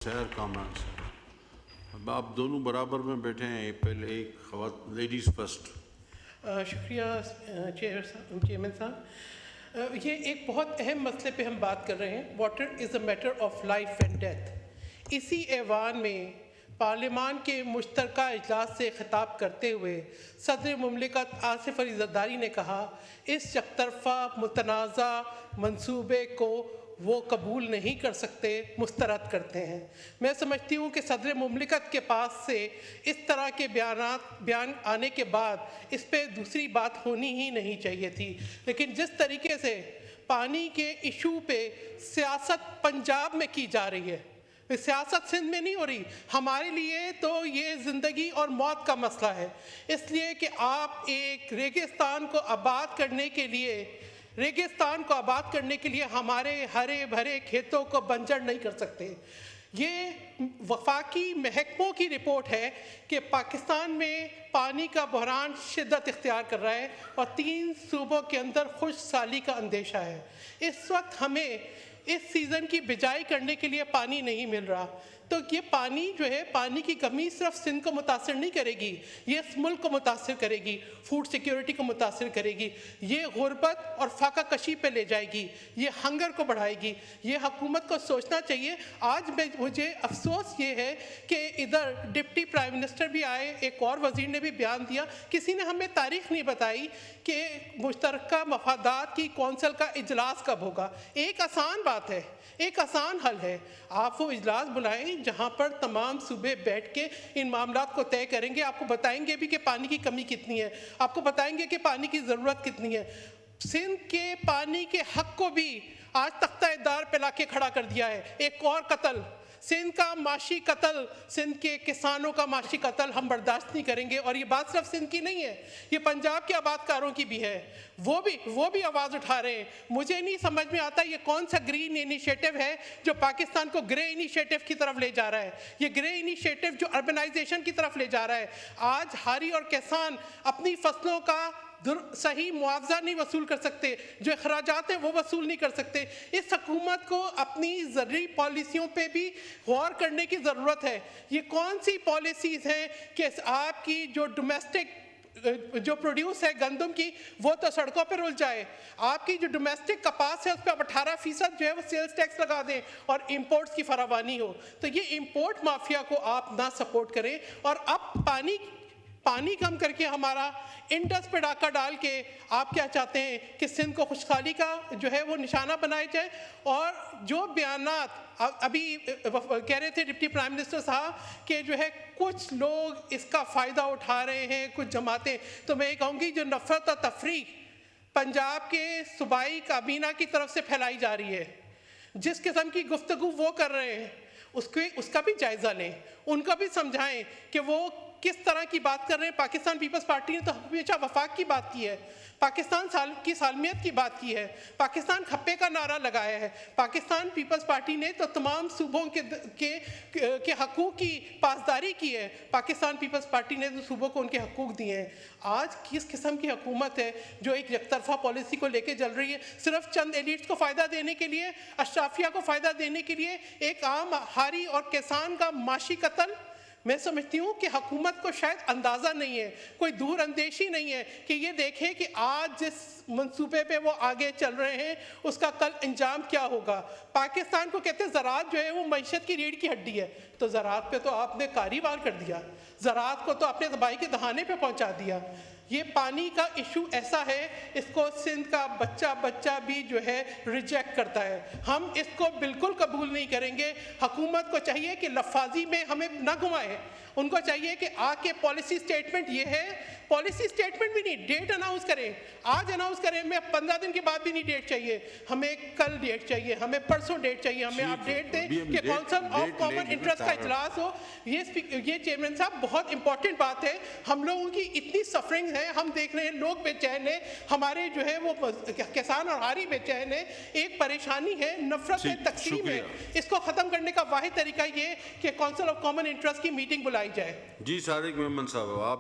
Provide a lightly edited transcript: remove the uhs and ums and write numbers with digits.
خیر کامران سے اب آپ دونوں برابر میں بیٹھے ہیں، پہلے ایک لیڈیز فرسٹ. شکریہ چیئرمین صاحب. یہ ایک بہت اہم مسئلے پہ ہم بات کر رہے ہیں. Water is a matter of life and death. اسی ایوان میں پارلیمان کے مشترکہ اجلاس سے خطاب کرتے ہوئے صدر مملکت آصف علی زرداری نے کہا اس یک طرفہ متنازع منصوبے کو وہ قبول نہیں کر سکتے، مسترد کرتے ہیں. میں سمجھتی ہوں کہ صدر مملکت کے پاس سے اس طرح کے بیان آنے کے بعد اس پہ دوسری بات ہونی ہی نہیں چاہیے تھی. لیکن جس طریقے سے پانی کے ایشو پہ سیاست پنجاب میں کی جا رہی ہے، سیاست سندھ میں نہیں ہو رہی. ہمارے لیے تو یہ زندگی اور موت کا مسئلہ ہے. اس لیے کہ آپ ایک ریگستان کو آباد کرنے کے لیے ہمارے ہرے بھرے کھیتوں کو بنجر نہیں کر سکتے. یہ وفاقی محکموں کی رپورٹ ہے کہ پاکستان میں پانی کا بحران شدت اختیار کر رہا ہے اور 3 صوبوں کے اندر خشک سالی کا اندیشہ ہے. اس وقت ہمیں اس سیزن کی بجائی کرنے کے لیے پانی نہیں مل رہا. تو یہ پانی جو ہے، پانی کی کمی صرف سندھ کو متاثر نہیں کرے گی، یہ اس ملک کو متاثر کرے گی، فوڈ سیکیورٹی کو متاثر کرے گی، یہ غربت اور فاقہ کشی پہ لے جائے گی، یہ ہنگر کو بڑھائے گی. یہ حکومت کو سوچنا چاہیے. آج مجھے افسوس یہ ہے کہ ادھر ڈپٹی پرائم منسٹر بھی آئے، ایک اور وزیر نے بھی بیان دیا، کسی نے ہمیں تاریخ نہیں بتائی کہ مشترکہ مفادات کی کونسل کا اجلاس کب ہوگا. ایک آسان بات ہے، ایک آسان حل ہے. آپ وہ اجلاس بلائیں جہاں پر تمام صوبے بیٹھ کے ان معاملات کو طے کریں گے. آپ کو بتائیں گے بھی کہ پانی کی کمی کتنی ہے، آپ کو بتائیں گے کہ پانی کی ضرورت کتنی ہے. سندھ کے پانی کے حق کو بھی آج تختہ دار پہ لا کے کھڑا کر دیا ہے. ایک اور قتل، سندھ کا معاشی قتل، سندھ کے کسانوں کا معاشی قتل ہم برداشت نہیں کریں گے. اور یہ بات صرف سندھ کی نہیں ہے، یہ پنجاب کے آباد کاروں کی بھی ہے. وہ بھی آواز اٹھا رہے ہیں. مجھے نہیں سمجھ میں آتا یہ کون سا گرین انیشیٹو ہے جو پاکستان کو گرے انیشیٹو کی طرف لے جا رہا ہے. یہ گرے انیشیٹو جو اربنائزیشن کی طرف لے جا رہا ہے. آج ہاری اور کسان اپنی فصلوں کا صحیح معاوضہ نہیں وصول کر سکتے، جو اخراجات ہیں وہ وصول نہیں کر سکتے. اس حکومت کو اپنی زرعی پالیسیوں پہ بھی غور کرنے کی ضرورت ہے. یہ کون سی پالیسیز ہیں کہ آپ کی جو ڈومیسٹک جو پروڈیوس ہے گندم کی، وہ تو سڑکوں پہ رول جائے. آپ کی جو ڈومیسٹک کپاس ہے اس پہ 18% جو ہے وہ سیلز ٹیکس لگا دیں اور امپورٹس کی فراوانی ہو. تو یہ امپورٹ مافیا کو آپ نہ سپورٹ کریں. اور اب پانی کم کر کے ہمارا انڈس پہ ڈاکہ ڈال کے آپ کیا چاہتے ہیں کہ سندھ کو خشکسالی کا جو ہے وہ نشانہ بنایا جائے. اور جو بیانات ابھی کہہ رہے تھے ڈپٹی پرائم منسٹر صاحب کہ جو ہے کچھ لوگ اس کا فائدہ اٹھا رہے ہیں، کچھ جماعتیں، تو میں یہ کہوں گی جو نفرت اور تفریق پنجاب کے صوبائی کابینہ کی طرف سے پھیلائی جا رہی ہے، جس قسم کی گفتگو وہ کر رہے ہیں اس کا بھی جائزہ لیں، ان کا بھی سمجھائیں کہ وہ کس طرح کی بات کر رہے ہیں. پاکستان پیپلز پارٹی نے تو ہمیشہ وفاق کی بات کی ہے، پاکستان کی سالمیت کی بات کی ہے، پاکستان کھپے کا نعرہ لگایا ہے. پاکستان پیپلز پارٹی نے تو تمام صوبوں کے حقوق کی پاسداری کی ہے. پاکستان پیپلز پارٹی نے تو صوبوں کو ان کے حقوق دیے ہیں. آج کس قسم کی حکومت ہے جو ایک یک طرفہ پالیسی کو لے کے چل رہی ہے، صرف چند ایلیٹس کو فائدہ دینے کے لیے، اشرافیہ کو فائدہ دینے کے لیے، ایک عام ہاری اور کسان کا معاشی قتل. میں سمجھتی ہوں کہ حکومت کو شاید اندازہ نہیں ہے، کوئی دور اندیشی نہیں ہے کہ یہ دیکھیں کہ آج جس منصوبے پہ وہ آگے چل رہے ہیں اس کا کل انجام کیا ہوگا. پاکستان کو کہتے ہیں زراعت جو ہے وہ معیشت کی ریڑھ کی ہڈی ہے، تو زراعت پہ تو آپ نے کاری وار کر دیا، زراعت کو تو آپ نے تباہی کے دہانے پہ پہنچا دیا. یہ پانی کا ایشو ایسا ہے، اس کو سندھ کا بچہ بھی جو ہے ریجیکٹ کرتا ہے. ہم اس کو بالکل قبول نہیں کریں گے. حکومت کو چاہیے کہ لفاظی میں ہمیں نہ گھمائے. ان کو چاہیے کہ آ کے پالیسی سٹیٹمنٹ یہ ہے، پالیسی سٹیٹمنٹ بھی نہیں، ڈیٹ اناؤنس کریں، آج اناؤنس کریں. ہمیں 15 دن کے بعد بھی نہیں ڈیٹ چاہیے، ہمیں کل ڈیٹ چاہیے، ہمیں پرسوں ڈیٹ چاہیے. ہمیں آپ ڈیٹ دیں کہ کونسل آف کامن انٹرسٹ کا اجلاس ہو. یہ چیئرمین صاحب بہت امپورٹنٹ بات ہے. ہم لوگوں کی اتنی سفرنگ ہے، ہم دیکھ رہے ہیں لوگ بے چین ہیں، ہمارے جو ہے وہ کسان اور ہاری بے چین ہیں. ایک پریشانی ہے، نفرت ہے، تقسیم ہے. اس کو ختم کرنے کا واحد طریقہ یہ کہ کونسل آف کامن انٹرسٹ کی میٹنگ بلائی جائے. جی صادق محمد صاحب، آپ